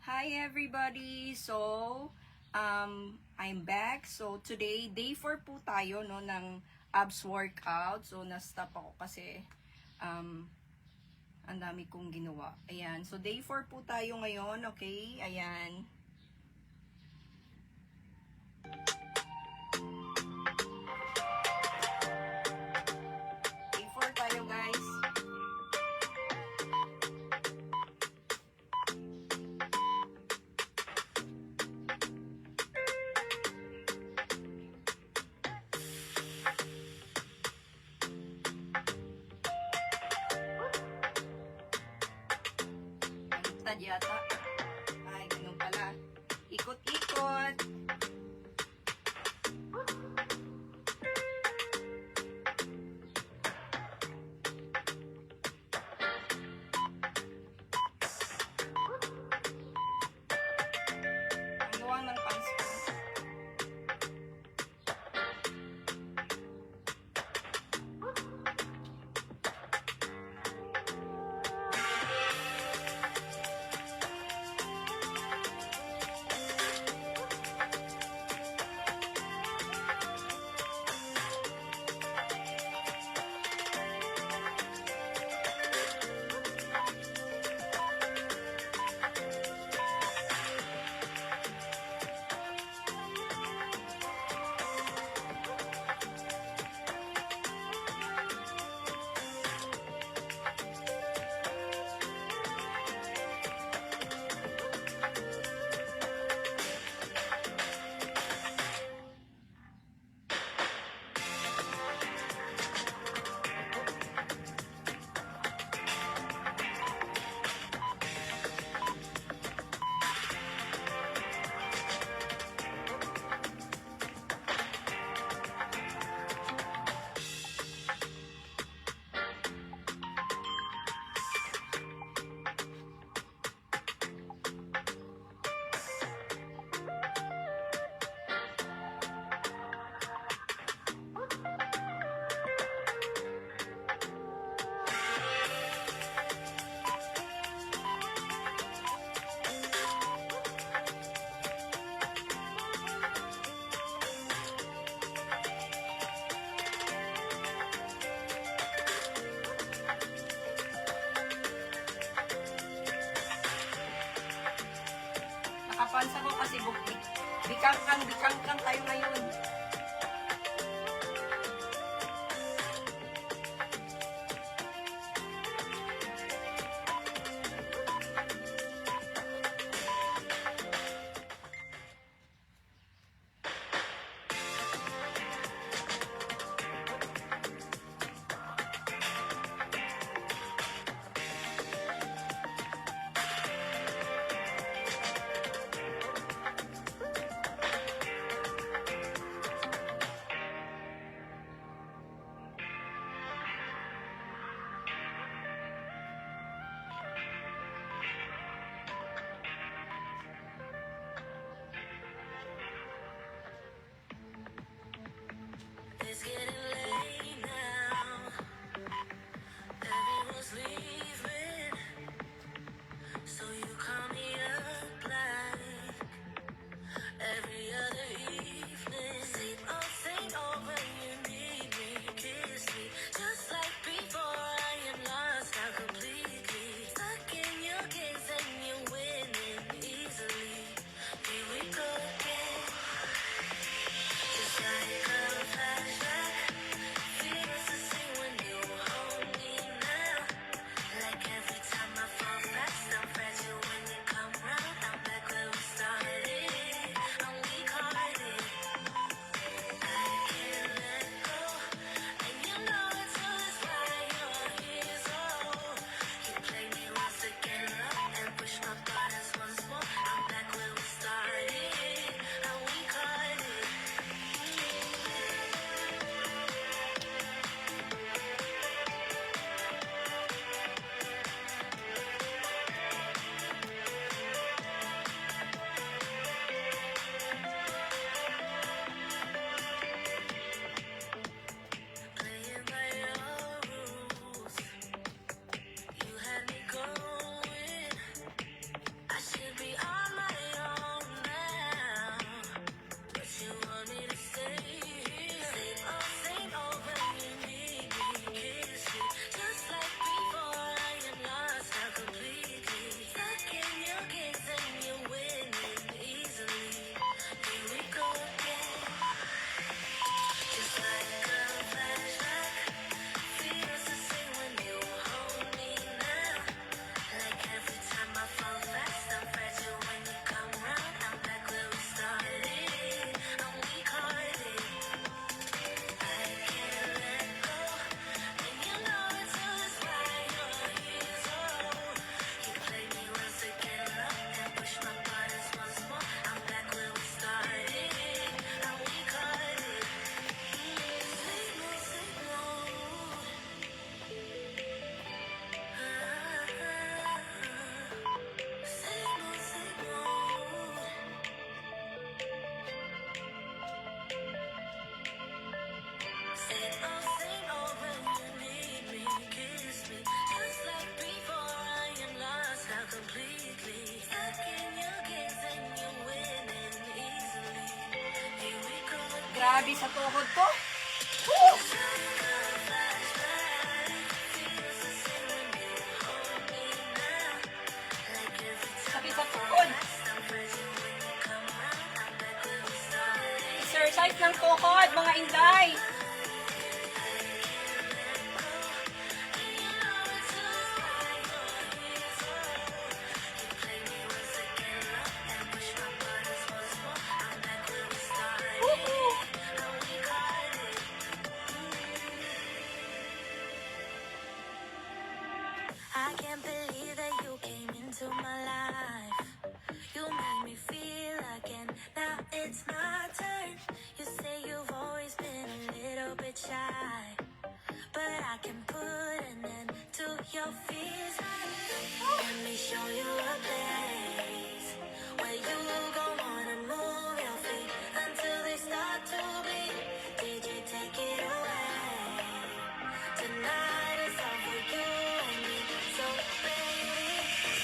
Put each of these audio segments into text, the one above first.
Hi everybody! So, I'm back. So, today, day 4 po tayo no, ng abs workout. So, na-stop ako kasi ang dami kong ginawa. Ayan. So, day 4 po tayo ngayon. Okay? Ayan. Day 4 tayo guys. Baliktad yata. Ay, ganun pala. Ikot-ikot. Ang gawa ng pants ko. Nakapansa ko kasi bikang tayo ngayon. Grabe sa tuhod ko. Woo! Sakit sa tuhod. Exercise ng tuhod, mga inday. I can't believe that you came into my life. You made me feel again. Now it's my turn. You say you've always been a little bit shy, but I can put an end to your fears. Let me show you a place where you gon' wanna move your feet until they start to bleed. DJ, take it away. Tonight is all for you and me. So baby,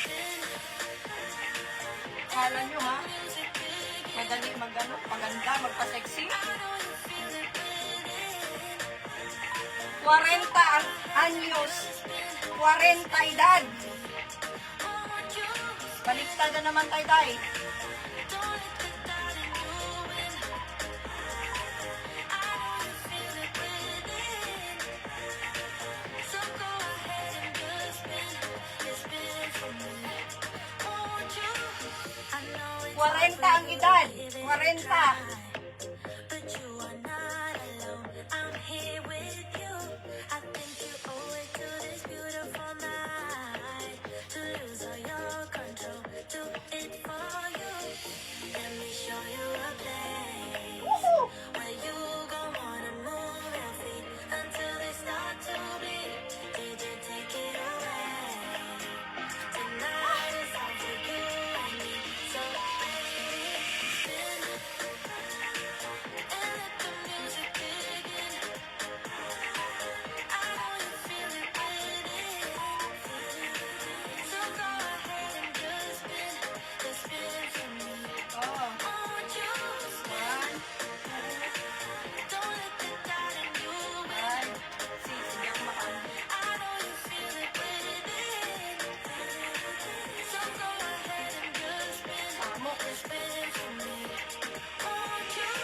spin Kala nyo ha? Madali magano, maganda, magpa-sexy. 40 ang anyos. 40 edad. Baliktad na naman tayo, tay. so go ahead and just spin for me. Won't you? I know it's 40 ang edad. 40. but you are not alone. I'm here with you. I think you owe it to this beautiful night to lose all your control. Do it for you. Let me show you a place Woohoo! where you gon' wanna move your feet until they start to bleed. DJ, take it away. Tonight is all for you and me. So baby, spin and let the music begin. I know you feel it within. So go ahead and just spin for me. Oh. Won't you spin? 1, Don't let the doubt in you win. 5, 6. Hindi ako makaano. I know you feel it within. So go ahead and just spin for me. Won't you?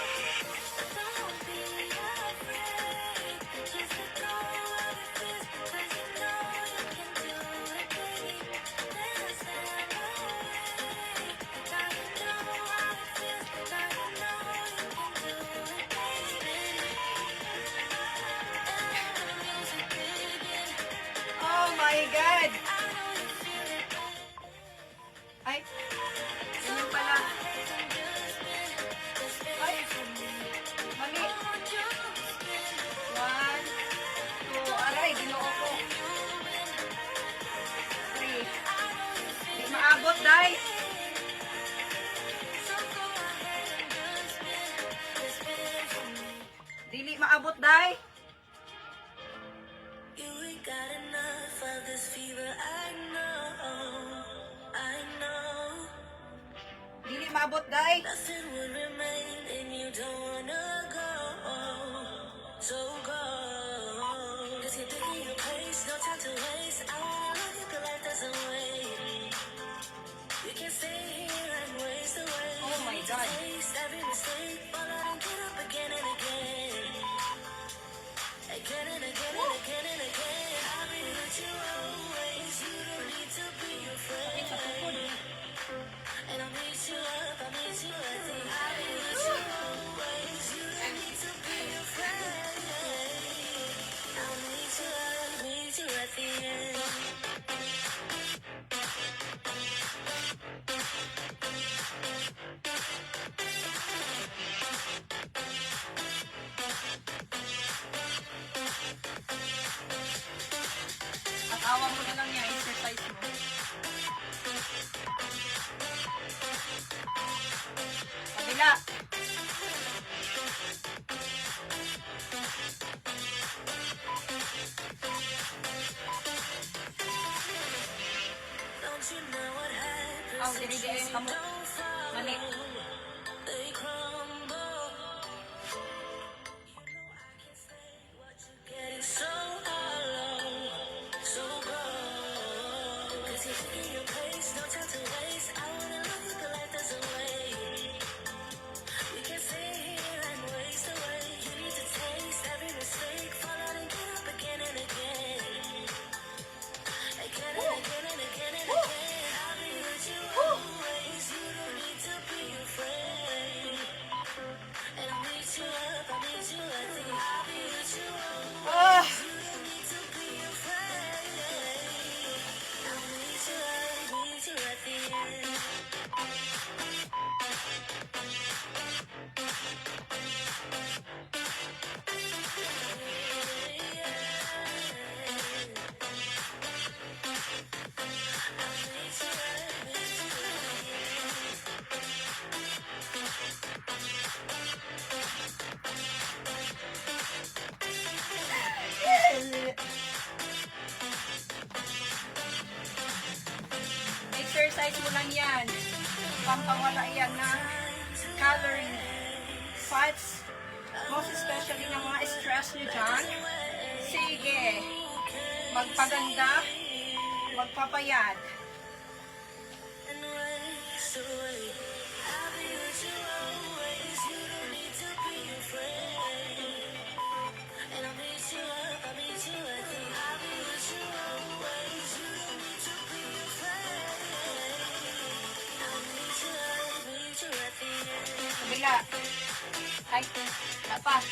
Don't be afraid. Just let go of your fears, 'cause you know you can do it, baby. Dance and away. Now you know how it feels. Now you know you can do it, baby. And let the music begin. Oh my God! I know you feel it. Ay, ganyan pala. Ay, mali. 1, 2, aray, ginoo ko. 3. Di maabot, day. Dili maabot, day. You ain't got enough of this fever, I know, I know. Dili maabot, day. Nothing would remain and you don't wanna go, so go. 'Cause you're taking your place, no time to waste. I wanna look at the life doesn't wait. You can stay here and waste away. Oh my God. Taste every mistake, fall out and get up again and again. Again and again and again and again. I'll be with you always. You don't need to be afraid. Sa tukod. And I'll meet you up, I'll meet you at the end. I'll be with you always. You don't need to be afraid. I'll meet you at the end. At awa mo na lang yan, exercise mo. Kabila. Don't you know what happens? Aw, dili-dili yung kamot. Don't fall. Mali. They crumble. exercise mo lang yan. Pampawala yan ng calorie, fats, most especially ng mga stress nyo dyan. Sige, magpaganda, magpapayat. And when it's too late, I'll be with you always. You don't need to be afraid. And I'll meet you up, I'll meet you at the I'll be with you always. You don't need to be afraid. I'll meet you at the end. Kabila. Ay, dapat.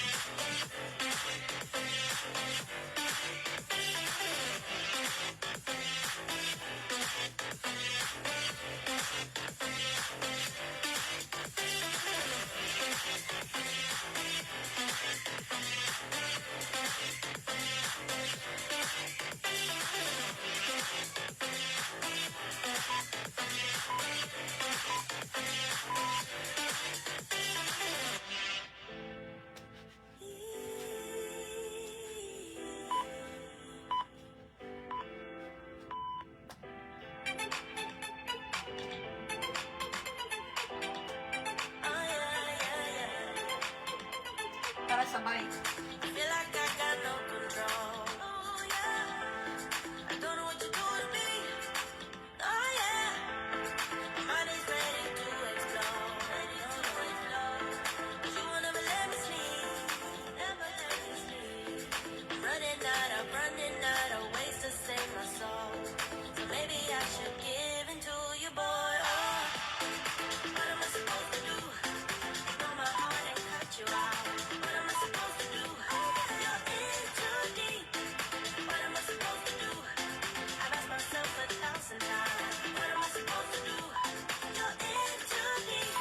Para sabay. Feel like I got no control. Oh yeah, I don't know what you do to me. Oh yeah, my mind is ready to explode. Ready to explode. 'Cause you will never let me sleep. Never let me sleep. I'm running out of ways to save my soul. So maybe I should give in to you, boy. Oh, what am I supposed to do? Ignore my heart and cut you out. What am I supposed to do? You're in too deep. What am I supposed to do? I've asked myself 1,000 times. What am I supposed to do? You're in too deep.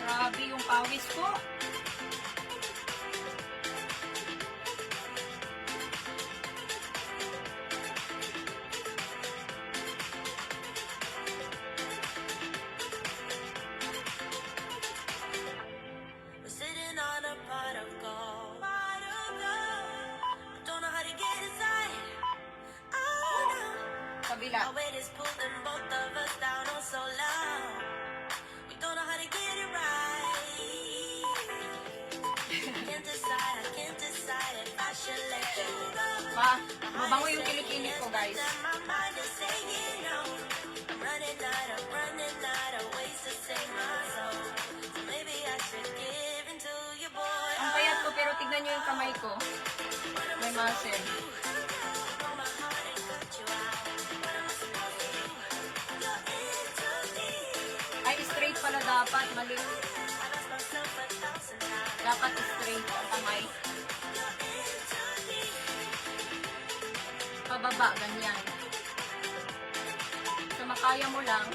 Grabe yung pawis ko. We're sitting on a pot of gold. Don't know how to get inside. Oh no. Kabila. Our weight is pulling both of us down on so loud. We don't know how to get it right. I can't decide if I should let you go. Mabango yung kilikili ko, guys. My mind is saying no. I'm running out of ways to save my soul. So maybe I should give in to you, boy. Ang payat ko, pero tignan nyo yung kamay ko. May muscle. Ignore my heart and cut you out. What am I supposed to do? You're in too deep. Ay, straight pala dapat. Mali. I've asked myself 1,000 times. Dapat straight ang kamay. You're in too deep. Pababa, ganyan. So, makaya mo lang.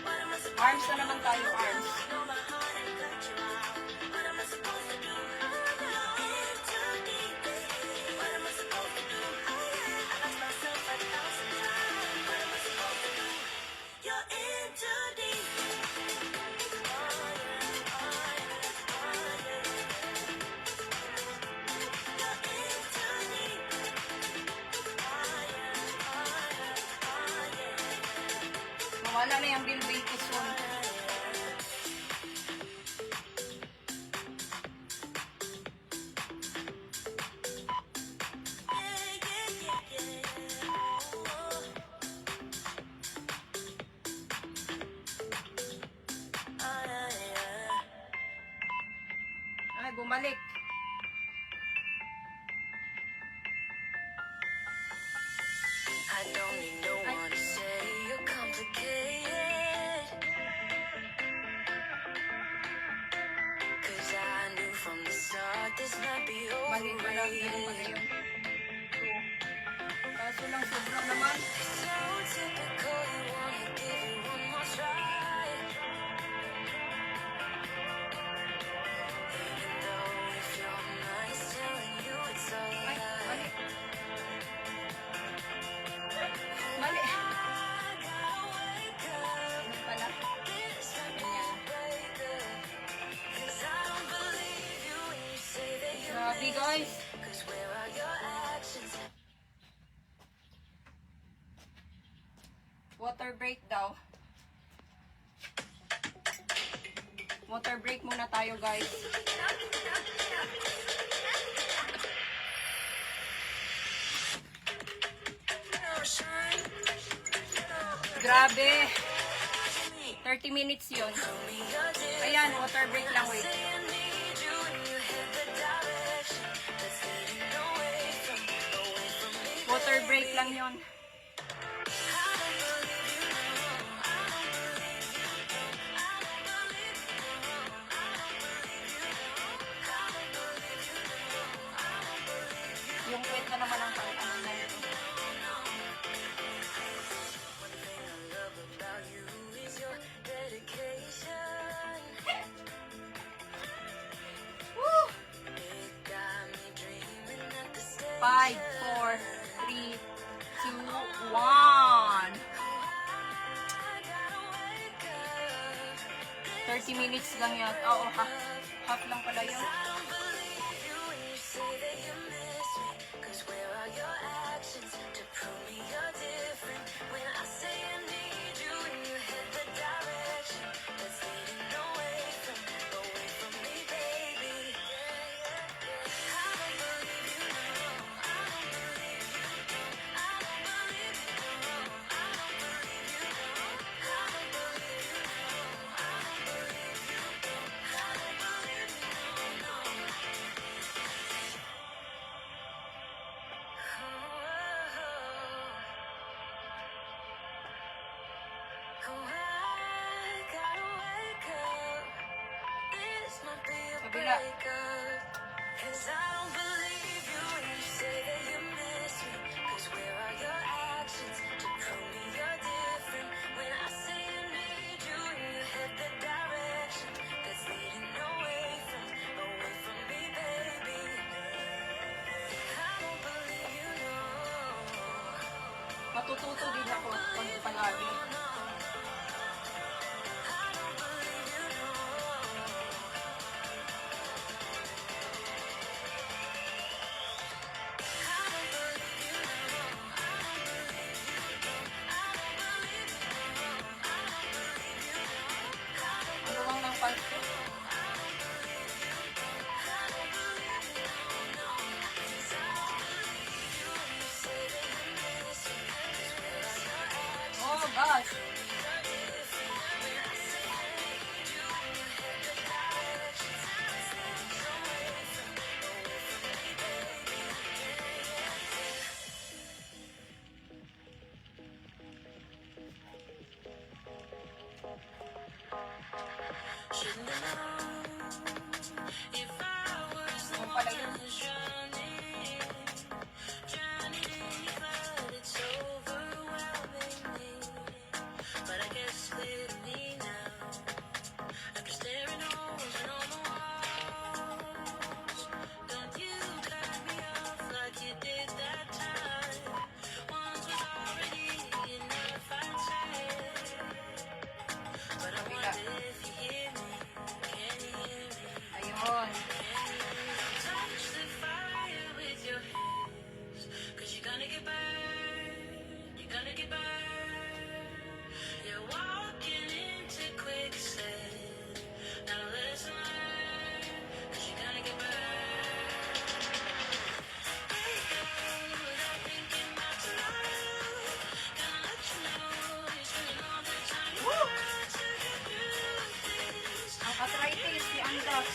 What am I supposed Arms na naman tayo, arms. Ignore my heart and cut you out. What am I supposed to do? You're in too deep. What am I supposed to do? I've asked myself 1,000 times. What am I supposed to do? You're in too deep. Oh yeah, oh yeah, oh yeah. You're in too deep. Oh yeah, oh yeah, oh yeah. Mawala na yung bilbil ko soon. Ay, bumalik. I don't need no one to say you're complicated. 'Cause I knew from the start this might be Mali pala. Ganun pala overrated. yun. Kaso lang, sobrang naman. So typical, you wanna give it one more try. Ready guys? Cause where are your actions? Water break daw. Water break muna tayo guys. Grabe. 30 minutes yun. Ayan, water break lang, wait. Water break lang yun. Yung kwento naman ang ano na yun. Woo! 5, 4, 3, 2, 1. 30 minutes lang yan. Oo, half lang pala yun. Kabila. Cause I don't believe you when you say that you miss me. Cause where are your actions to prove me you're different? When I say I need you and you head the direction that's leading away from me, baby. I don't believe you know. Matututo din ako pag palagi. Ano lang ng palto? Oh gosh! Ano pala yun? Kabila. Ayun. Woo! Ang arthritis, si Andas.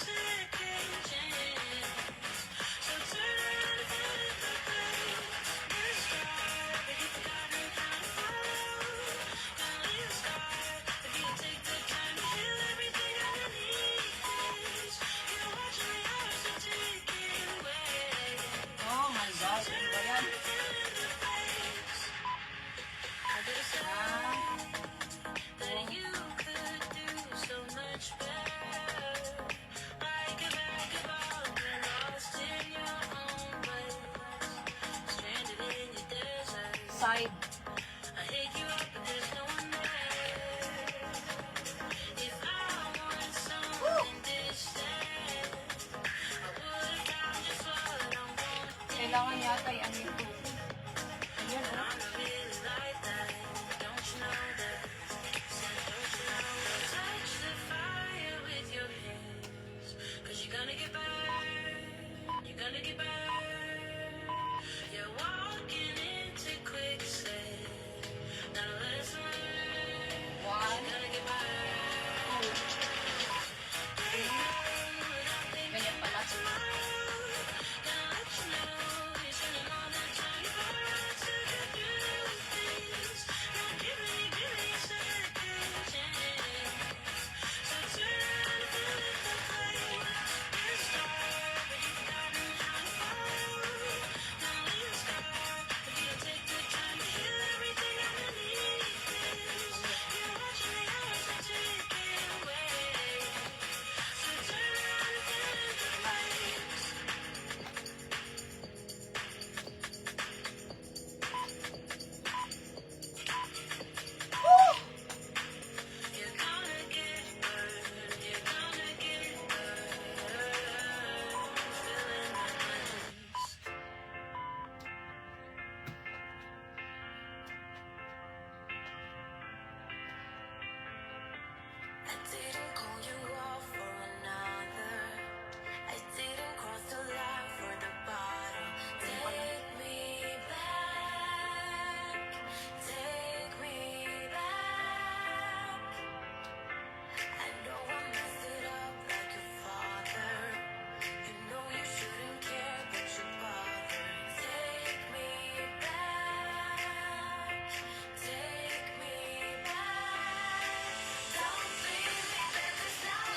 Oh my gosh, ano ba yan? Side. Woo! Kailangan yata yung ano yun. Ayan, oh. One, two, three. Ganyan pala. I didn't call you off for another. I didn't cross the line for the bottle. Take me back. Take me back. I know I messed it up like your father. You know you shouldn't care, but you bother. Take me back. Take me back. Don't leave me, baby, now.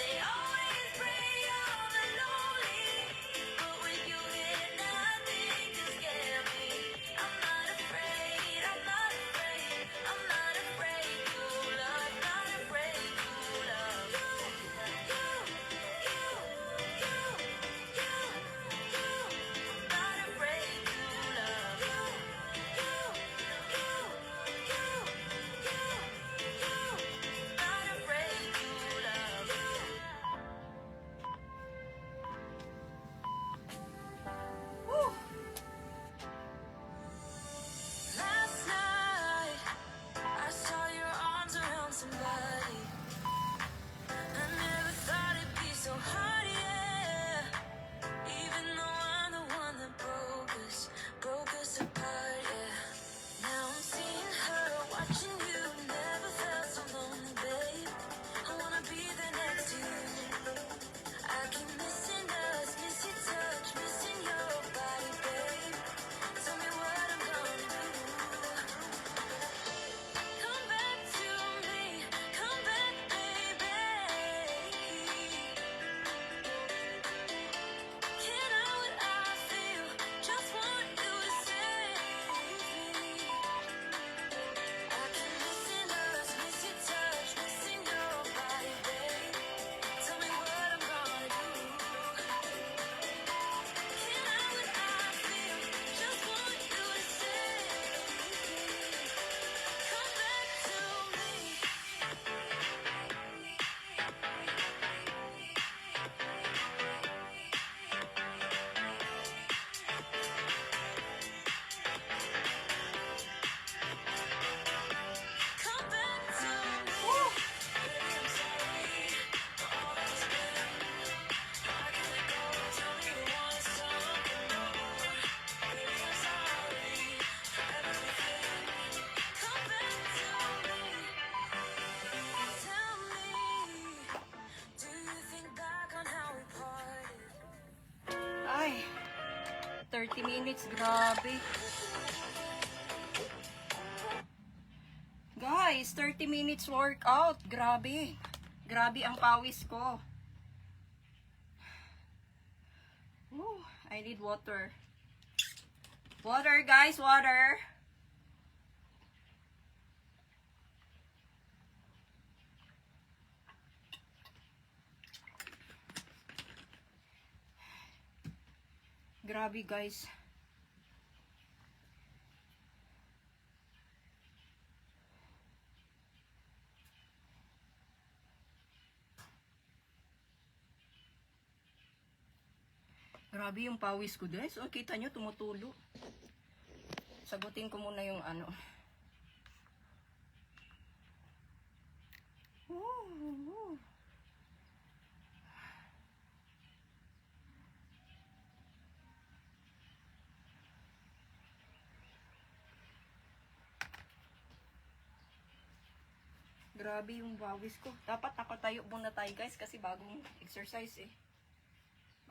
They always prey on the lonely, but with you here, nothing can scare me. I'm not afraid, I'm not afraid, I'm not afraid to love, not afraid to love. Not afraid to love. Not afraid to love. Woo! Last night, I saw your arms around somebody. I never thought it'd be so hard, yeah. Even though I'm the one that broke us apart, yeah. Now I'm seeing her, watching you. Never felt so lonely, babe. I wanna be there next to you. I keep missing us, miss your touch, missing your body, babe. Tell me what I'm gonna do. Come back to me, come back, baby. Can't hide what I feel, just want you to save me. I keep missing us, miss your touch, missing your body, babe. Tell me what I'm gonna do. Can't hide what I feel, just want you to save me. Come back to me. Come back to me. Baby, I'm sorry for all that's been. I gotta go. Tell me you want something more. Baby, I'm sorry for everything. Come back to me. Tell me, do you think back on how we parted? Ay, 30 minutes, grabe. Guys, 30 minutes workout. Grabe. Grabe ang pawis ko. Woo, I need water. Water, guys, water. Grabe, guys. Grabe yung pawis ko, guys. O, kita nyo, tumutulo. Sagutin ko muna yung ano. Woo. Grabe yung pawis ko. Dapat nakatayo muna tayo, guys, kasi bagong exercise eh.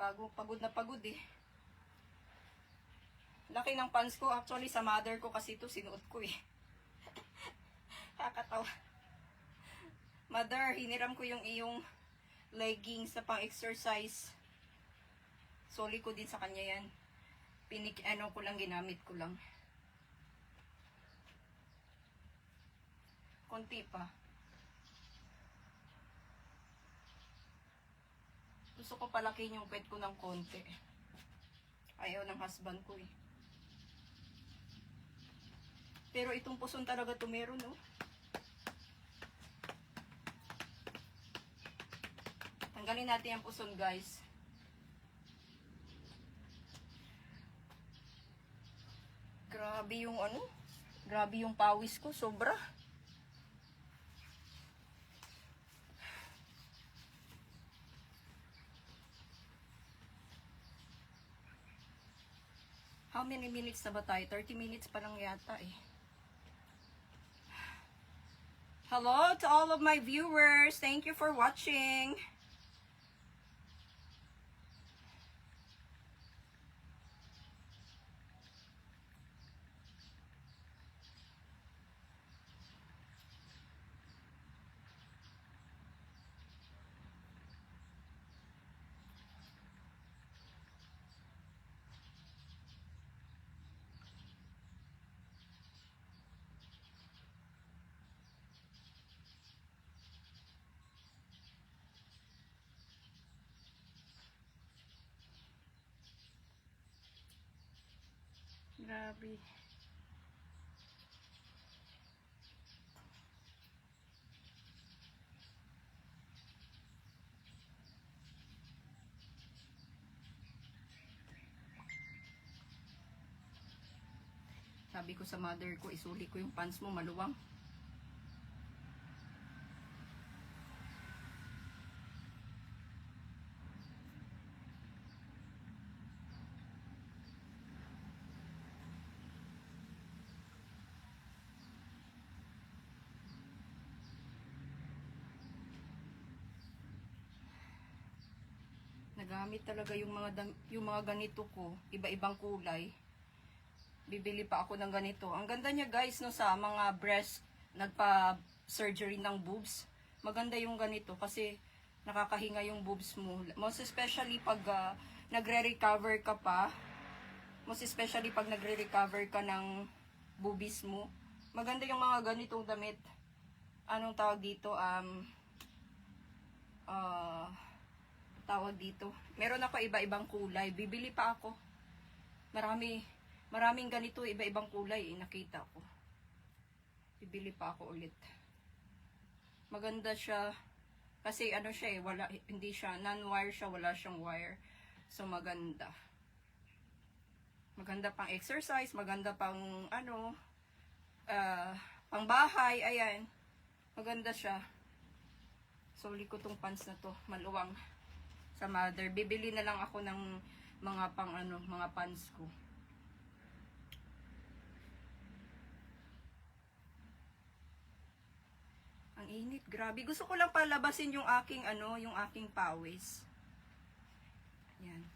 Pagod na pagod eh. Laki ng pants ko. Actually, sa mother ko kasi ito sinuot ko eh. Kakatawa. Mother, hiniram ko yung iyong leggings sa pang-exercise. Soli ko din sa kanya yan. Ano ko lang, ginamit ko lang. Konti pa. Gusto ko palakihin yung pet ko ng konti. Ayaw ng husband ko eh. Pero itong puson talaga to meron, no? Tanggalin natin yung puson, guys. Grabe yung ano? Grabe yung pawis ko, sobra. How many minutes na ba tayo? 30 minutes pa lang yata eh. Hello to all of my viewers. Thank you for watching. Grabe. Sabi ko sa mother ko, isuli ko yung pants mo, maluwang. Nagamit talaga yung mga ganito ko, iba-ibang kulay. Bibili pa ako ng ganito. Ang ganda niya guys, no, sa mga breast nagpa-surgery ng boobs. Maganda yung ganito kasi nakakahinga yung boobs mo. Most especially pag nagre-recover ka pa. Most especially pag nagre-recover ka ng boobies mo. Maganda yung mga ganitong damit. Anong tawag dito? Tawag dito. Meron ako iba-ibang kulay. Bibili pa ako. Maraming ganito, iba-ibang kulay, nakita ko. Bibili pa ako ulit. Maganda siya. Kasi ano siya hindi siya, non-wire siya, wala siyang wire. So maganda. Maganda pang exercise, maganda pang pang bahay, ayan. Maganda siya. Suli ko tong pants na to, maluwang. Sa mother, bibili na lang ako ng mga mga pants ko. Ang init, grabe. Gusto ko lang palabasin yung aking pawis. Yan.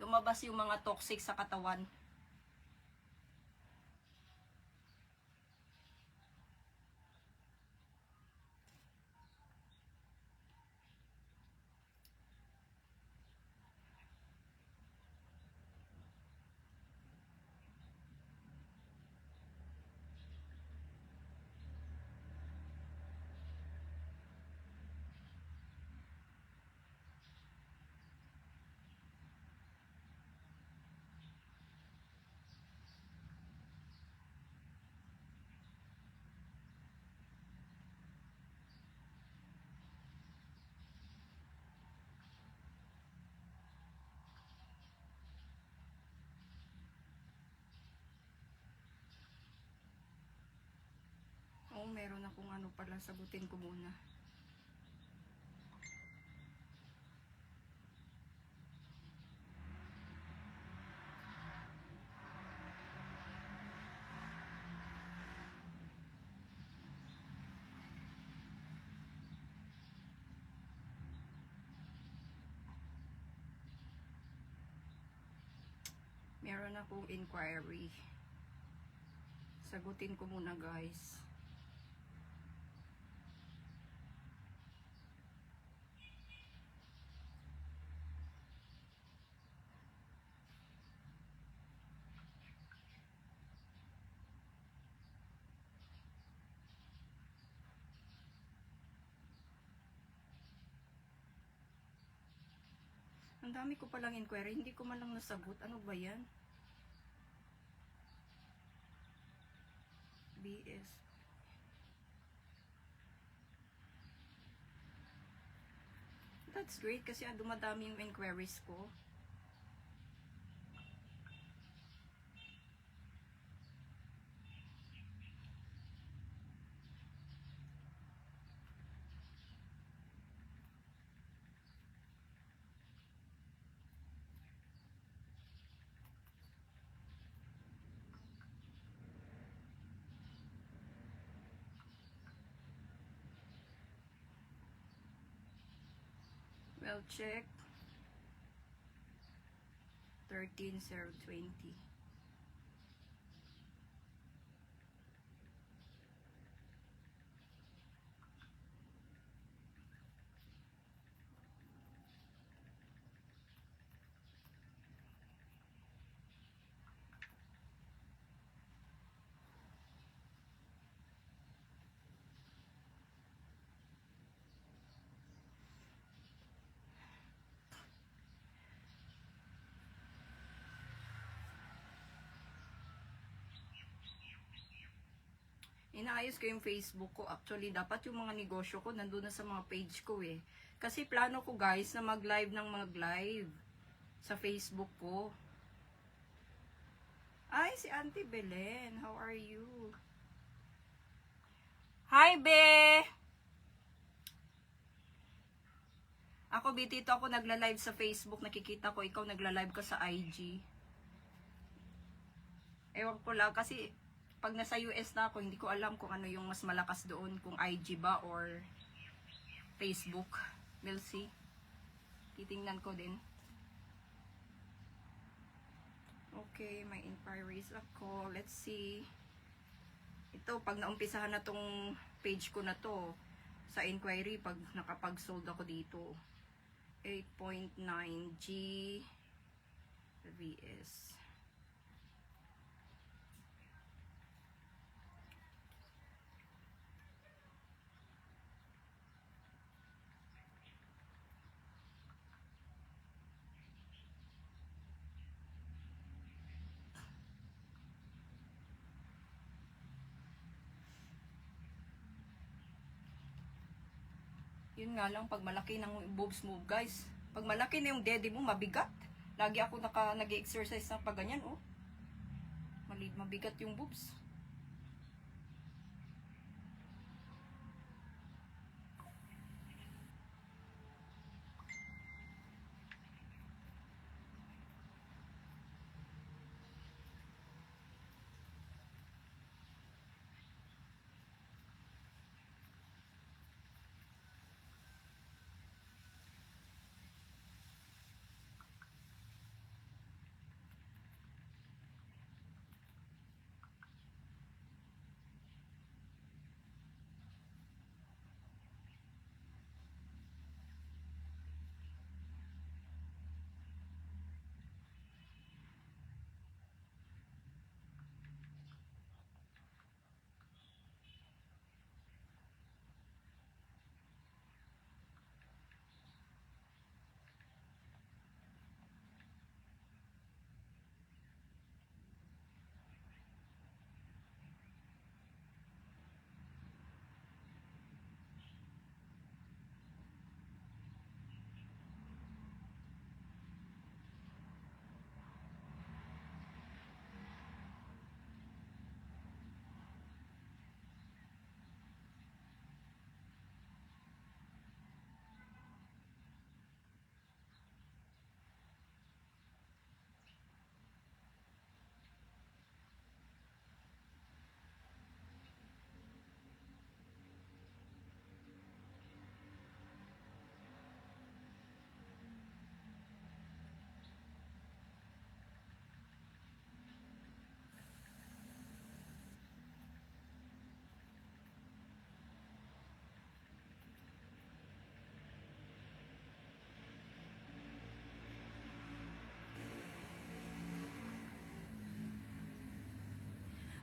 Lumabas yung mga toxic sa katawan. Oo, meron akong pala, sagutin ko muna. Meron akong inquiry. Sagutin ko muna guys. Ang dami ko palang inquiry, hindi ko man lang nasagot. Ano ba yan? BS. That's great kasi dumadami yung inquiries ko. Well, check. 13,020. Inaayos ko yung Facebook ko. Actually, dapat yung mga negosyo ko nandun na sa mga page ko eh. Kasi plano ko guys na mag-live ng mag-live sa Facebook ko. Ay, si Auntie Belen. How are you? Hi, Be! Ako, bitito ako nagla-live sa Facebook. Nakikita ko, ikaw nagla-live ka sa IG. Ewan ko lang, kasi pag nasa US na ako, hindi ko alam kung ano yung mas malakas doon, kung IG ba or Facebook. We'll see. Titingnan ko din. Okay, may inquiries ako. Let's see. Ito, pag naumpisahan na tong page ko na to, sa inquiry, pag nakapag-sold ako dito, 8.9 G VS. Yun nga lang, pag malaki ng boobs mo, guys. Pag malaki na yung dede mo, mabigat. Lagi ako nag-exercise ng pag ganyan, oh. Mabigat yung boobs.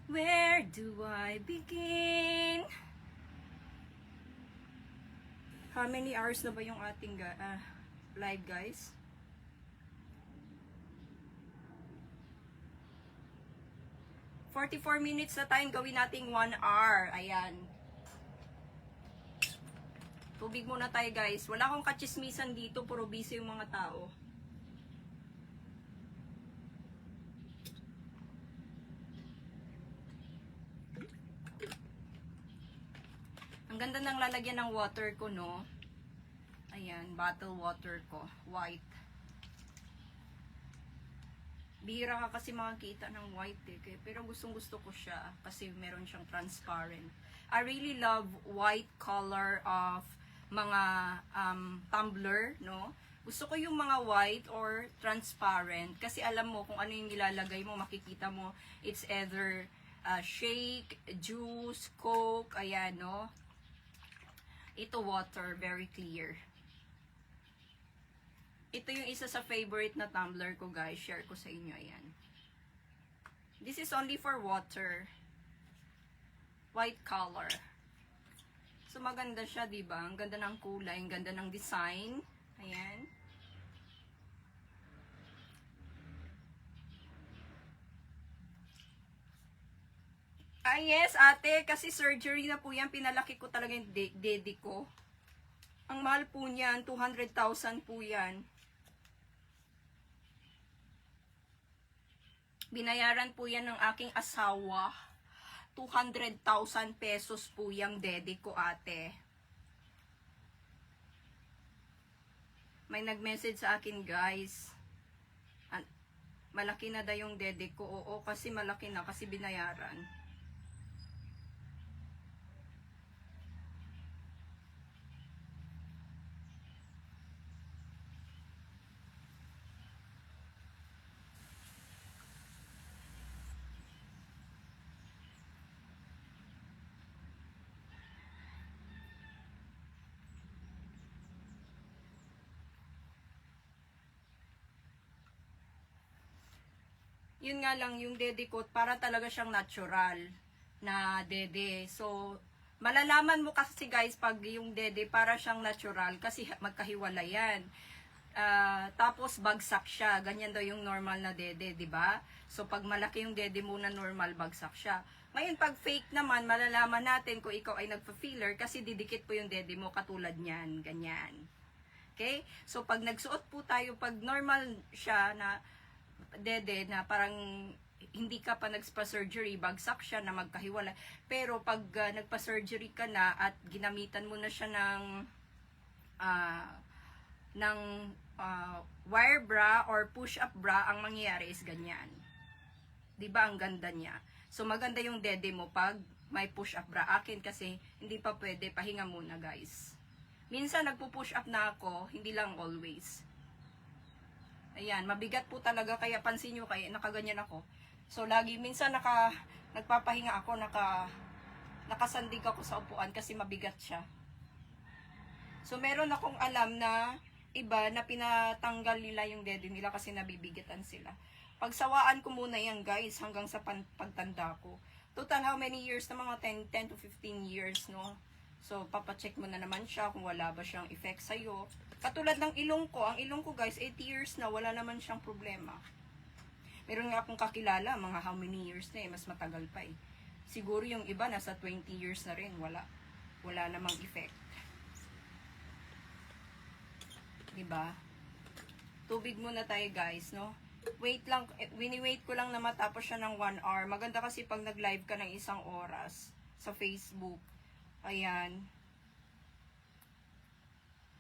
Where do I begin? How many hours na ba yung ating live, guys? $44 na tayong gawin nating 1 hour. Ayan. Tubig muna tayo, guys. Wala akong kachismisan dito. Puro busy yung mga tao. Ang ganda ng lalagyan ng water ko, no? Ayan, bottle water ko. White. Bihira ka kasi makakita ng white eh. Pero gustong gusto ko siya kasi meron siyang transparent. I really love white color of mga tumbler, no? Gusto ko yung mga white or transparent kasi alam mo kung ano yung nilalagay mo, makikita mo it's either shake, juice, coke, ayan, no? Ito water, very clear. Ito yung isa sa favorite na tumbler ko, guys. Share ko sa inyo, ayan. This is only for water. White color. So, maganda siya, diba? Ang ganda ng kulay, ang ganda ng design. Ayan. Ah, yes, ate. Kasi surgery na po yan. Pinalaki ko talaga yung dede ko. Ang mahal po niyan. 200,000 po yan. Binayaran po yan ng aking asawa. 200,000 pesos po yung dede ko, ate. May nag-message sa akin, guys. Malaki na daw yung dede ko. Oo, kasi malaki na. Kasi binayaran. Yun nga lang, yung dede ko, para talaga siyang natural na dede. So, malalaman mo kasi guys, pag yung dede, para siyang natural, kasi magkahiwalay yan. Tapos, bagsak siya. Ganyan daw yung normal na dede, di ba? So, pag malaki yung dede muna, normal, bagsak siya. Ngayon, pag fake naman, malalaman natin kung ikaw ay nagpa-filler, kasi didikit po yung dede mo, katulad niyan. Ganyan. Okay? So, pag nagsuot po tayo, pag normal siya na dede na parang hindi ka pa nagpa-surgery, bagsak siya na magkahiwalay. Pero pag nagpa-surgery ka na at ginamitan mo na siya ng wire bra or push-up bra, ang mangyayari is ganyan. 'Di ba ang ganda niya? So maganda yung dede mo pag may push-up bra. Akin kasi hindi pa pwede, pahinga muna, guys. Minsan nagpo-push up na ako, hindi lang always. Ayan, mabigat po talaga, kaya pansin nyo, kaya nakaganyan ako. So, lagi, minsan nagpapahinga ako, nakasandig ako sa upuan kasi mabigat siya. So, meron akong alam na iba na pinatanggal nila yung dede nila kasi nabibigatan sila. Pagsawaan ko muna yan, guys, hanggang sa pagtanda ko. Total, how many years na mga 10 to 15 years, no? So, papacheck mo na naman siya kung wala ba siyang effect sa'yo. Katulad ng ilong ko. Ang ilong ko, guys, 8 years na. Wala naman siyang problema. Meron nga akong kakilala, mga how many years na mas matagal pa eh. Siguro yung iba, nasa 20 years na rin. Wala namang effect. Diba? Tubig muna tayo, guys, no? Wait lang, wini-wait ko lang na matapos siya ng 1 hour. Maganda kasi pag nag-live ka ng 1 oras sa Facebook. Ayan.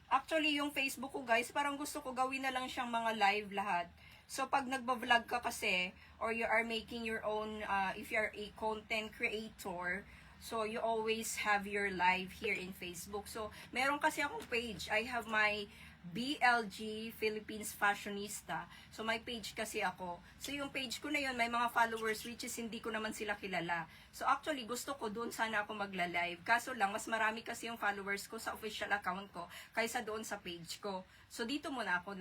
Actually, yung Facebook ko, guys, parang gusto ko gawin na lang siyang mga live lahat. So, pag nagba-vlog ka kasi, or you are making your own, if you are a content creator, so you always have your live here in Facebook. So, meron kasi akong page. I have my BLG Philippines Fashionista. So, may page kasi ako. So, yung page ko na yun, may mga followers which is hindi ko naman sila kilala. So, actually, gusto ko doon sana ako magla-live. Kaso lang, mas marami kasi yung followers ko sa official account ko kaysa doon sa page ko. So, dito muna ako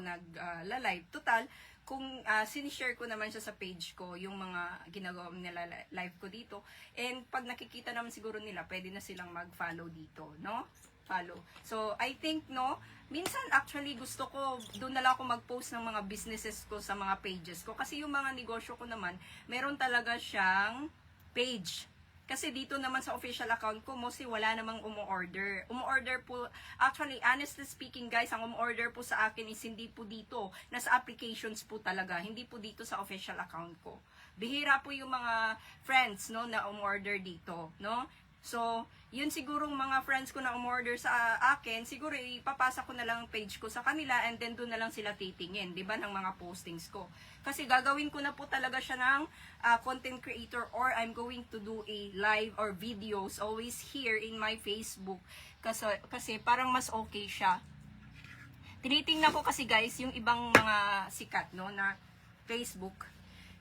nag-live. Total, kung sinishare ko naman siya sa page ko, yung mga ginagawa nila live ko dito. And pag nakikita naman siguro nila, pwede na silang mag-follow dito, no? Follow. So, I think, no, minsan actually gusto ko, doon na lang ako mag-post ng mga businesses ko sa mga pages ko. Kasi yung mga negosyo ko naman, meron talaga siyang page. Kasi dito naman sa official account ko, mostly wala namang umu-order. Umu-order po, actually, honestly speaking guys, ang umu-order po sa akin is hindi po dito. Nasa applications po talaga, hindi po dito sa official account ko. Bihira po yung mga friends, no, na umu-order dito, no? So, yun sigurong mga friends ko na umorder sa akin, siguro ipapasa ko na lang ang page ko sa kanila and then doon na lang sila titingin, di ba, ng mga postings ko. Kasi gagawin ko na po talaga siya ng content creator or I'm going to do a live or videos always here in my Facebook. Kasi parang mas okay siya. Tinitingnan ko kasi guys, yung ibang mga sikat, no, na Facebook.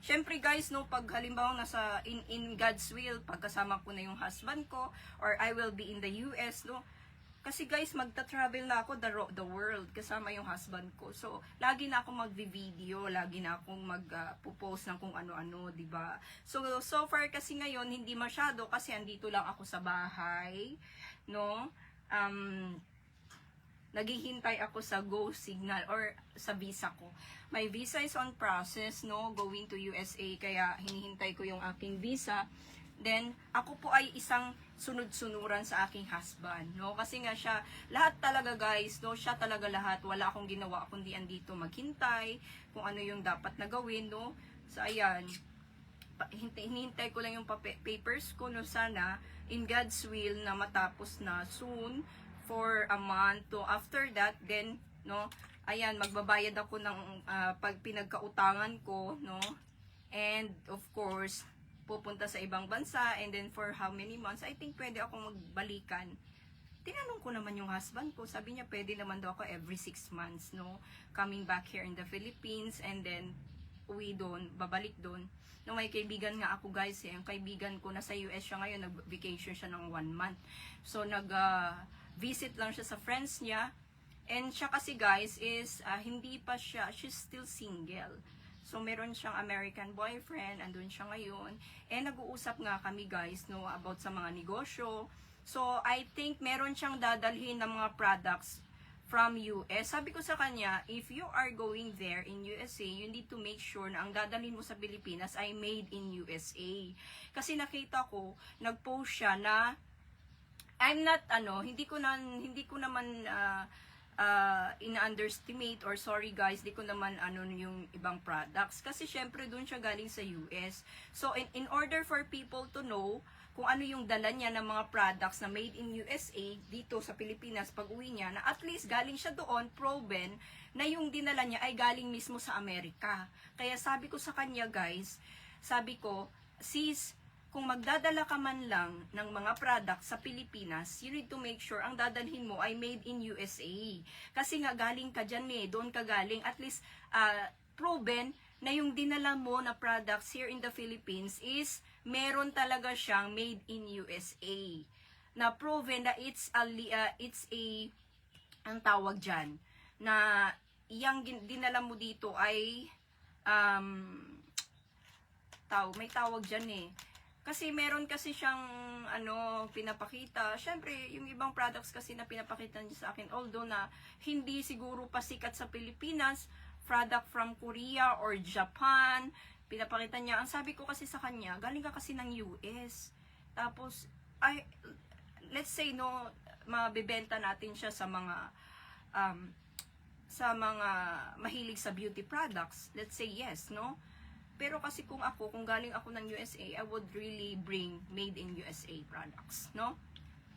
Syempre guys, no, pag halimbawa nasa in God's will, pagkasama ko na yung husband ko, or I will be in the US, no, kasi guys, magta-travel na ako the world kasama yung husband ko. So, lagi na akong magvi-video, lagi na akong mag-post ng kung ano-ano, di ba? So far kasi ngayon, hindi masyado kasi andito lang ako sa bahay, no? Naghihintay ako sa go signal or sa visa ko. My visa is on process, no, going to USA, kaya hinihintay ko yung aking visa. Then, ako po ay isang sunod-sunuran sa aking husband, no, kasi nga siya, lahat talaga guys, no, siya talaga lahat, wala akong ginawa kundi andito maghintay, kung ano yung dapat na gawin, no. So, ayan, hinihintay ko lang yung papers ko, no, sana, in God's will, na matapos na soon, for a month. So, after that, then, no, ayan, magbabayad ako ng pag pinagkautangan ko, no, and, of course, pupunta sa ibang bansa, and then, for how many months, I think pwede akong magbalikan. Tinanong ko naman yung husband ko, sabi niya, pwede naman daw ako every 6 months, no, coming back here in the Philippines, and then, uwi doon, babalik doon. No, may kaibigan nga ako guys, ang kaibigan ko nasa US siya ngayon, nag-vacation siya ng 1 month. So, visit lang siya sa friends niya. And siya kasi guys is hindi pa siya, she's still single. So meron siyang American boyfriend, andun siya ngayon. And nag-uusap nga kami guys, no, about sa mga negosyo. So I think meron siyang dadalhin ng mga products from US. Sabi ko sa kanya, if you are going there in USA, you need to make sure na ang dadalhin mo sa Pilipinas ay made in USA. Kasi nakita ko, nag-post siya na I'm not, hindi ko naman ina-underestimate or sorry guys, di ko naman yung ibang products. Kasi syempre dun siya galing sa US. So, in order for people to know kung ano yung dala niya ng mga products na made in USA dito sa Pilipinas pag uwi niya, na at least galing siya doon, proven na yung dinala niya ay galing mismo sa Amerika. Kaya sabi ko sa kanya guys, sabi ko, sis, kung magdadala ka man lang ng mga products sa Pilipinas, you need to make sure ang dadalhin mo ay made in USA. Kasi nga galing ka dyan doon ka galing. At least proven na yung dinala mo na products here in the Philippines is meron talaga siyang made in USA. Na proven na it's a ang tawag dyan, na yung dinala mo dito ay may tawag dyan Kasi meron kasi siyang pinapakita. Syempre, yung ibang products kasi na pinapakita niya sa akin, although na hindi siguro pa sikat sa Pilipinas, product from Korea or Japan, pinapakita niya. Ang sabi ko kasi sa kanya, galing ka kasi ng US. Tapos, let's say, no, mabibenta natin siya sa mga mahilig sa beauty products. Let's say yes, no? Pero kasi kung galing ako ng USA, I would really bring made in USA products, no?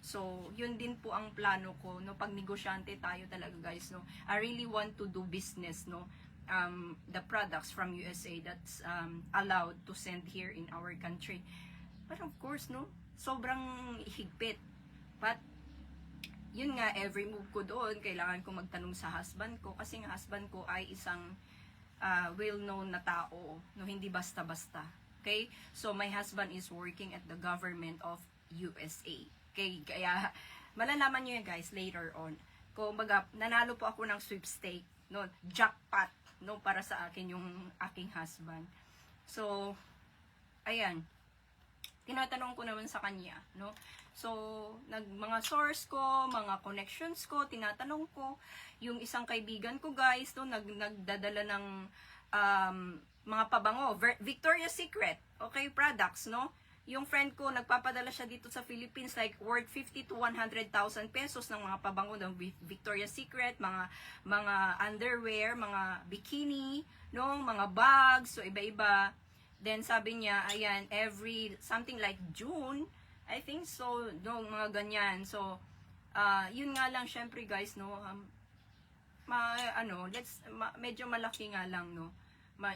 So, yun din po ang plano ko, no? Pag negosyante tayo talaga, guys, no? I really want to do business, no? The products from USA that's allowed to send here in our country. But of course, no? Sobrang higpit. But, yun nga, every move ko doon, kailangan ko magtanong sa husband ko. Kasi nga, husband ko ay isang well-known na tao, no, hindi basta-basta. Okay? So, my husband is working at the government of USA. Okay? Kaya, malalaman nyo yan, guys, later on. Kung baga, nanalo po ako ng sweepstake, no, jackpot, no, para sa akin yung aking husband. So, ayan. Tinatanong ko naman sa kanya, no? So, mga source ko, mga connections ko, tinatanong ko, yung isang kaibigan ko guys, no, nagdadala ng mga pabango, Victoria's Secret, okay, products, no? Yung friend ko, nagpapadala siya dito sa Philippines, like worth 50 to 100,000 pesos ng mga pabango ng Victoria's Secret, mga underwear, mga bikini, no, mga bags, so iba-iba. Then sabi niya, ayan, every something like June, I think so, no, mga ganyan. So, yun nga lang, syempre guys, no, medyo malaki nga lang, no,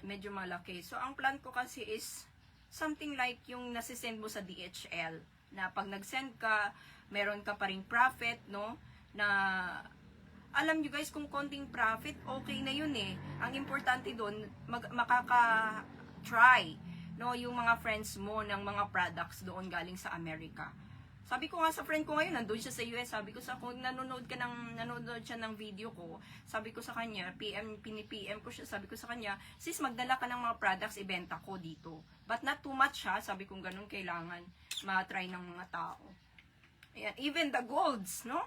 medyo malaki. So, ang plan ko kasi is, something like yung nasisend mo sa DHL, na pag nag-send ka, meron ka pa ring profit, no, na, alam nyo guys, kung konting profit, okay na yun eh. Ang importante doon, makaka-try, no, yung mga friends mo ng mga products doon galing sa Amerika. Sabi ko nga sa friend ko ngayon, nandun siya sa US, sabi ko sa, kung nanonood siya ng video ko, sabi ko sa kanya, pini-PM ko siya, sabi ko sa kanya, sis, magdala ka ng mga products, ibenta ko dito. But not too much ha, sabi kong ganun, kailangan ma-try ng mga tao. Ayan, even the golds, no?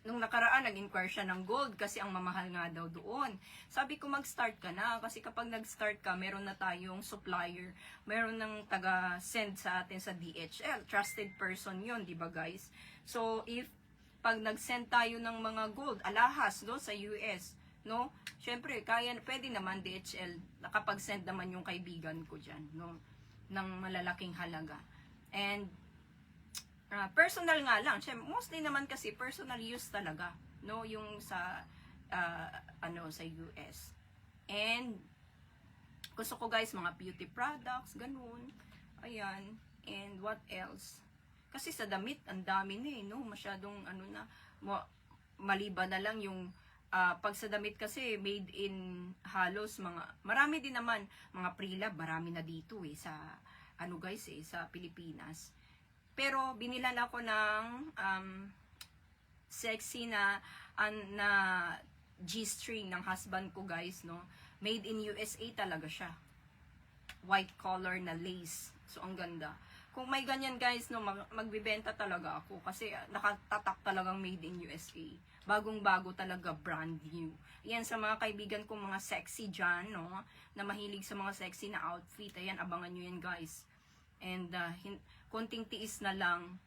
Nung nakaraan, nag-inquire siya ng gold kasi ang mamahal nga daw doon. Sabi ko, mag-start ka na. Kasi kapag nag-start ka, meron na tayong supplier. Meron ng taga-send sa atin sa DHL. Trusted person yun, di ba guys? So, if pag nag-send tayo ng mga gold, alahas, no, sa US, no? Syempre, pwede naman DHL, nakapag-send naman yung kaibigan ko dyan, no? Ng malalaking halaga. And, personal nga lang. Siyempre, mostly naman kasi personal use talaga, no, yung sa sa US. And gusto ko guys mga beauty products, ganun. Ayan. And what else? Kasi sa damit, ang dami na eh, no? Masyadong maliban na lang yung pag sa damit kasi made in halos marami din naman mga pre-lab, marami na dito eh sa guys sa Pilipinas. Pero binilan ako ng sexy na G-string ng husband ko guys, no. Made in USA talaga siya. White collar na lace. So ang ganda. Kung may ganyan guys, no, magbibenta talaga ako kasi nakatatak talagang made in USA. Bagong-bago talaga, brand new. Yan sa mga kaibigan ko mga sexy dyan, no, na mahilig sa mga sexy na outfit. Ayan, abangan nyo yan guys. And konting tiis na lang.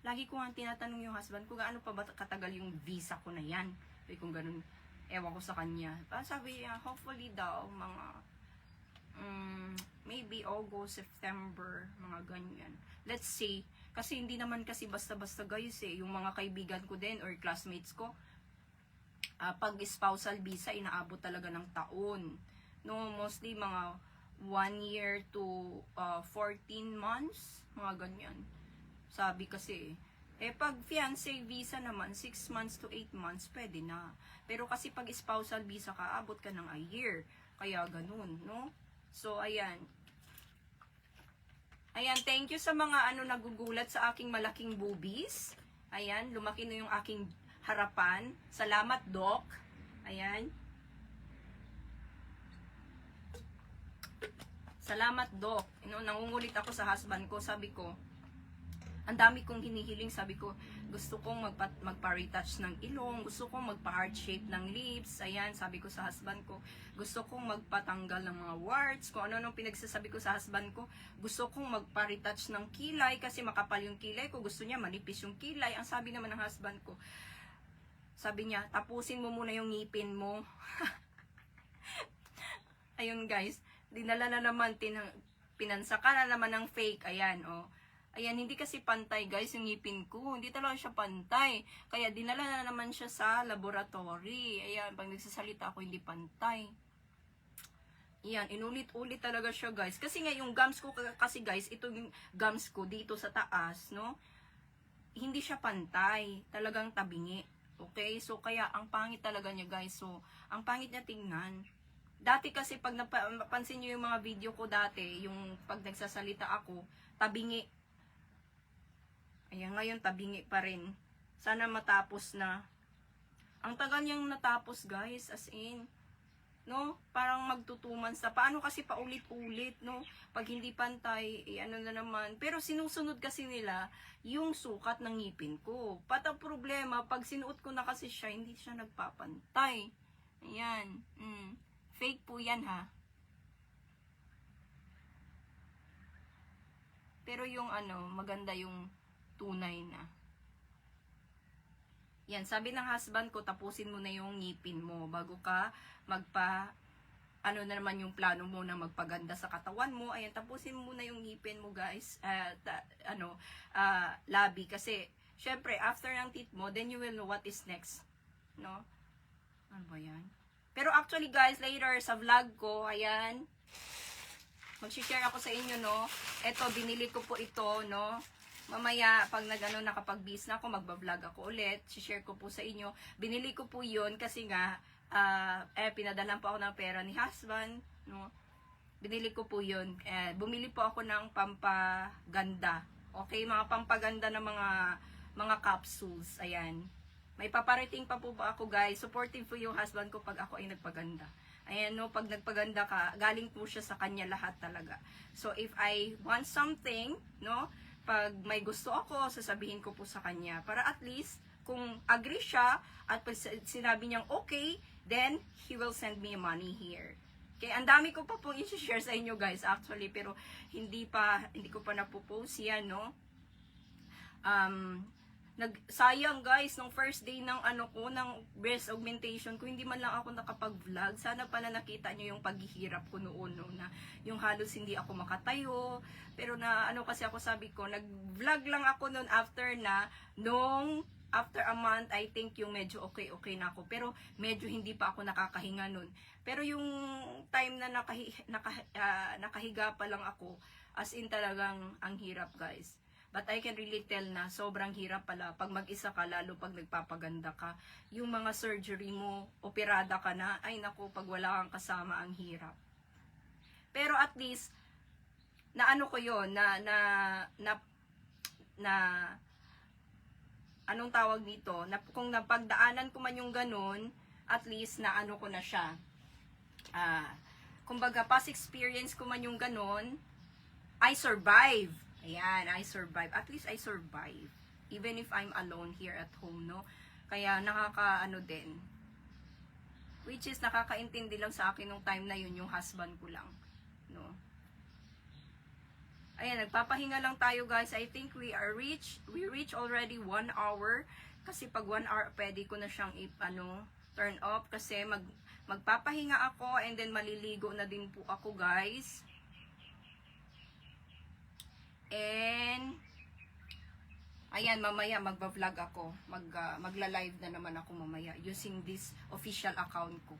Lagi ko nga tinatanong yung husband ko, gaano pa ba katagal yung visa ko na yan? Sabi kung ganun, ewan ko sa kanya. Sabi niya, hopefully daw, mga, maybe August, September, mga ganyan. Let's see. Kasi hindi naman kasi basta-basta guys eh. Yung mga kaibigan ko din or classmates ko, pag spousal visa, inaabot talaga ng taon. No, mostly mga 1 year to 14 months, mga ganyan. Sabi kasi, pag fiancé visa naman, 6 months to 8 months, pwede na. Pero kasi pag spousal visa ka, abot ka ng a year. Kaya ganun, no? So, ayan. Ayan, thank you sa mga nagugulat sa aking malaking boobies. Ayan, lumaki na yung aking harapan. Salamat, Doc. Ayan. Salamat, Doc. Nangungulit ako sa husband ko. Sabi ko, ang dami kong hinihiling. Sabi ko, gusto kong magpa-retouch ng ilong. Gusto kong magpa-heart shape ng lips. Ayan, sabi ko sa husband ko. Gusto kong magpatanggal ng mga warts. Kung ano-anong pinagsasabi ko sa husband ko. Gusto kong magpa-retouch ng kilay kasi makapal yung kilay ko. Gusto niya manipis yung kilay. Ang sabi naman ng husband ko, sabi niya, tapusin mo muna yung ngipin mo. Ayun guys, dinala na naman, pinansaka na naman ng fake. Ayan, oh. Ayan, hindi kasi pantay guys yung ngipin ko. Hindi talaga siya pantay. Kaya dinala na naman siya sa laboratory. Ayan, pag nagsasalita ako, hindi pantay. Ayan, inulit-ulit talaga siya guys. Kasi nga yung gums ko, kasi guys, ito yung gums ko dito sa taas, no? Hindi siya pantay. Talagang tabingi. Okay? So, kaya ang pangit talaga niya guys. So, ang pangit niya tingnan. Dati kasi pag napansin nyo yung mga video ko dati, yung pag nagsasalita ako, tabingi. Ayan, ngayon tabingi pa rin. Sana matapos na. Ang tagal niyang natapos guys, as in. No? Parang magtutuman sa. Paano kasi paulit-ulit, no? Pag hindi pantay, ano na naman. Pero sinusunod kasi nila yung sukat ng ngipin ko. Patang problema, pag sinuot ko na kasi siya, hindi siya nagpapantay. Ayan. Fake po yan ha. Pero yung maganda yung tunay na. Yan, sabi ng husband ko, tapusin mo na yung ngipin mo bago ka magpa ano na naman yung plano mo na magpaganda sa katawan mo, ayan, tapusin mo muna yung ngipin mo, guys, labi, kasi, syempre, after ng teeth mo, then you will know what is next, no? Ano ba yan? Pero actually, guys, later sa vlog ko, ayan, mag-share ako sa inyo, no? Ito, binili ko po ito, no? Mamaya, pag nakapag-bis na ako, magbablog ako ulit, share ko po sa inyo. Binili ko po yun kasi nga, pinadalan po ako ng pera ni husband, no? Binili ko po yun. Bumili po ako ng pampaganda. Okay, mga pampaganda ng mga capsules. Ayan. May paparating pa po ba ako, guys? Supportive po yung husband ko pag ako ay nagpaganda. Ayan, no, pag nagpaganda ka, galing po siya sa kanya lahat talaga. So, if I want something, no, pag may gusto ako, sasabihin ko po sa kanya. Para at least, kung agree siya, at pag sinabi niyang okay, then, he will send me money here. Okay, ang dami ko pa pong i-share sa inyo, guys, actually, pero hindi ko pa napopost yan, no? Sayang, guys, nung first day ng ng breast augmentation ko, hindi man lang ako nakapag-vlog. Sana pala nakita nyo yung paghihirap ko noon, no, na yung halos hindi ako makatayo. Pero kasi ako sabi ko, nag-vlog lang ako noon after a month, I think yung medyo okay na ako. Pero medyo hindi pa ako nakakahinga noon. Pero yung time na nakahiga pa lang ako, as in talagang ang hirap, guys. But I can really tell na sobrang hirap pala pag mag-isa ka, lalo pag nagpapaganda ka. Yung mga surgery mo, operada ka na, ay naku, pag wala kang kasama, ang hirap. Pero at least, ko yun, anong tawag dito, kung napagdaanan ko man yung ganun, at least ko na siya. Kumbaga, past experience ko man yung ganun, I survive. Ayan, I survive. At least I survive. Even if I'm alone here at home, no? Kaya din. Which is nakakaintindi lang sa akin nung time na yun, yung husband ko lang, no? Ayan, nagpapahinga lang tayo, guys. I think we reach already 1 hour. Kasi pag 1 hour, pwede ko na siyang turn off. Kasi magpapahinga ako and then maliligo na din po ako, guys. And ayan, mamaya magba-vlog ako. Magla-live na naman ako mamaya using this official account ko.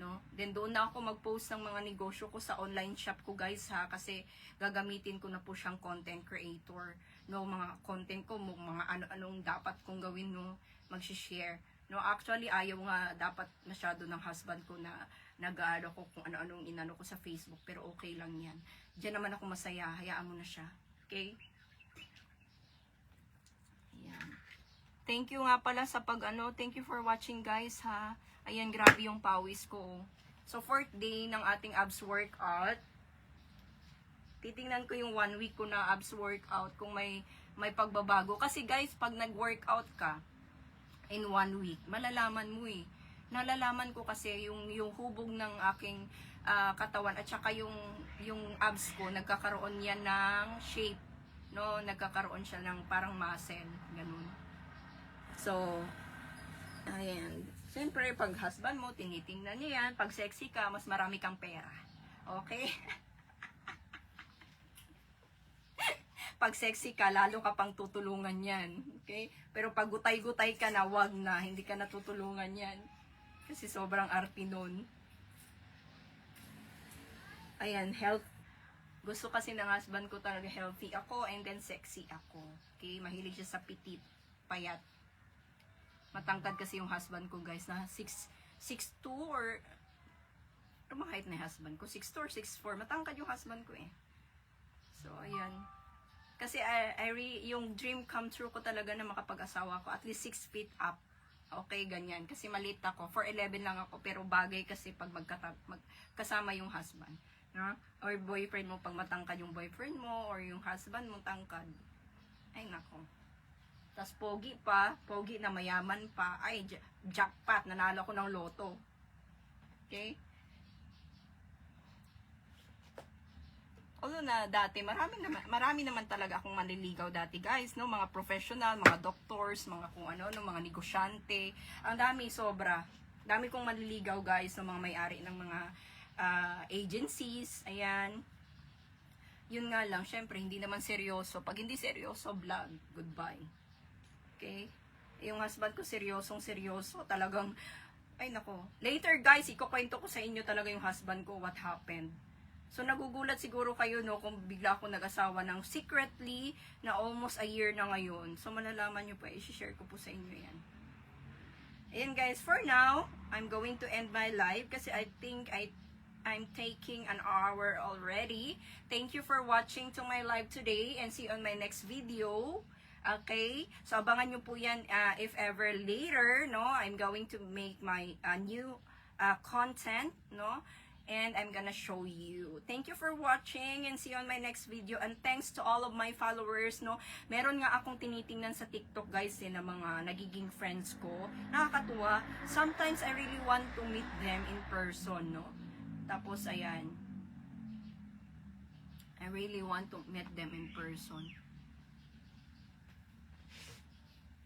No? Then doon na ako mag-post ng mga negosyo ko sa online shop ko, guys, ha, kasi gagamitin ko na po siyang content creator. No, mga content ko, mga ano-anong dapat kong gawin, no, mag-share. No, actually ayaw nga dapat masyado ng husband ko na nag-aano ko kung ano-anong inano ko sa Facebook, pero okay lang 'yan. Diyan naman ako masaya, hayaan mo na siya. Okay? Ayan. Thank you nga pala sa thank you for watching, guys, ha. Ayan, grabe yung pawis ko. So, 4th day ng ating abs workout. Titingnan ko yung 1 week ko na abs workout kung may pagbabago. Kasi, guys, pag nag-workout ka in 1 week, malalaman mo eh. Nalalaman ko kasi yung hubog ng aking katawan at saka yung abs ko, nagkakaroon yan ng shape, no? Nagkakaroon siya ng parang muscle, ganun. So, ayan. Siyempre, pag husband mo, tinitingnan niya yan. Pag sexy ka, mas marami kang pera. Okay? Pag sexy ka, lalo ka pang tutulungan yan. Okay? Pero pag gutay-gutay ka na, wag na. Hindi ka natutulungan yan. Kasi sobrang arte nun. Ayan, health. Gusto kasi ng husband ko talaga healthy ako and then sexy ako. Okay? Mahilig siya sa petite, payat. Matangkad kasi yung husband ko, guys, na 6'2" or ano mga height na yung husband ko? 6'2" or 6'4". Matangkad yung husband ko eh. So, ayan. Kasi yung dream come true ko talaga na makapag-asawa ko, at least 6 feet up. Okay, ganyan. Kasi maliit ako. 4'11" lang ako, pero bagay kasi pag magkasama yung husband. No? Or boyfriend mo, pag matangkad yung boyfriend mo, or yung husband mo tangkad. Ay, nako. Tas pogi na mayaman pa. Ay, jackpot, nanalo ko ng loto. Okay? Although na dati, marami naman talaga akong manliligaw dati, guys, no? Mga professional, mga doctors, mga kung ano, no? Mga negosyante. Ang dami, sobra. Dami kong manliligaw, guys, no? Mga may-ari ng mga agencies. Ayan. Yun nga lang, syempre, hindi naman seryoso. Pag hindi seryoso, vlog. Goodbye. Okay? Yung husband ko, seryoso. Talagang, ay nako. Later, guys, ikukwento ko sa inyo talaga yung husband ko, what happened. So, nagugulat siguro kayo, no, kung bigla ako nag-asawa ng secretly na almost a year na ngayon. So, malalaman nyo po, i-share ko po sa inyo yan. Ayan, guys, for now, I'm going to end my live kasi I think I'm taking an hour already. Thank you for watching to my live today and see you on my next video. Okay? So, abangan nyo po yan if ever later, no? I'm going to make my new content, no? And I'm gonna show you. Thank you for watching and see you on my next video. And thanks to all of my followers, no? Meron nga akong tinitingnan sa TikTok, guys, na mga nagiging friends ko. Nakakatuwa. Sometimes I really want to meet them in person, no? Tapos, ayan. I really want to meet them in person.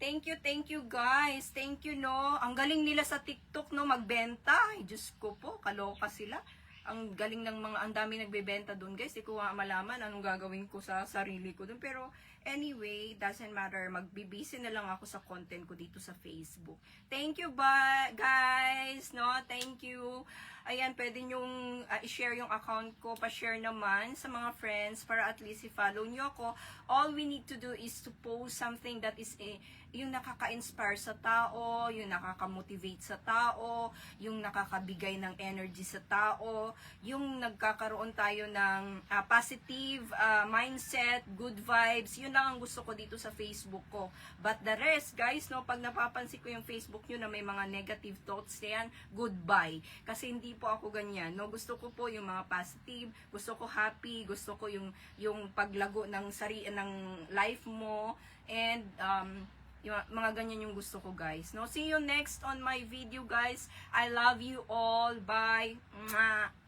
Thank you guys. Thank you, no. Ang galing nila sa TikTok, no, magbenta. Ay, Diyos ko po, kaloka sila. Ang galing ng mga, ang dami nagbebenta doon, guys. Di ko malaman anong gagawin ko sa sarili ko doon. Pero, anyway, doesn't matter. Magbibisi na lang ako sa content ko dito sa Facebook. Thank you, guys, no. Thank you. Ayan, pwede nyong i-share yung account ko, pa-share naman sa mga friends para at least i-follow nyo ako. All we need to do is to post something that is yung nakaka-inspire sa tao, yung nakaka-motivate sa tao, yung nakakabigay ng energy sa tao, yung nagkakaroon tayo ng positive mindset, good vibes. Yun lang ang gusto ko dito sa Facebook ko. But the rest, guys, no, pag napapansin ko yung Facebook nyo na may mga negative thoughts yan, goodbye. Kasi hindi po ako ganyan, no. Gusto ko po yung mga positive, gusto ko happy, gusto ko yung paglago ng ng life mo, and yung mga ganyan yung gusto ko, guys, no. See you next on my video, guys. I love you all. Bye. Mwah.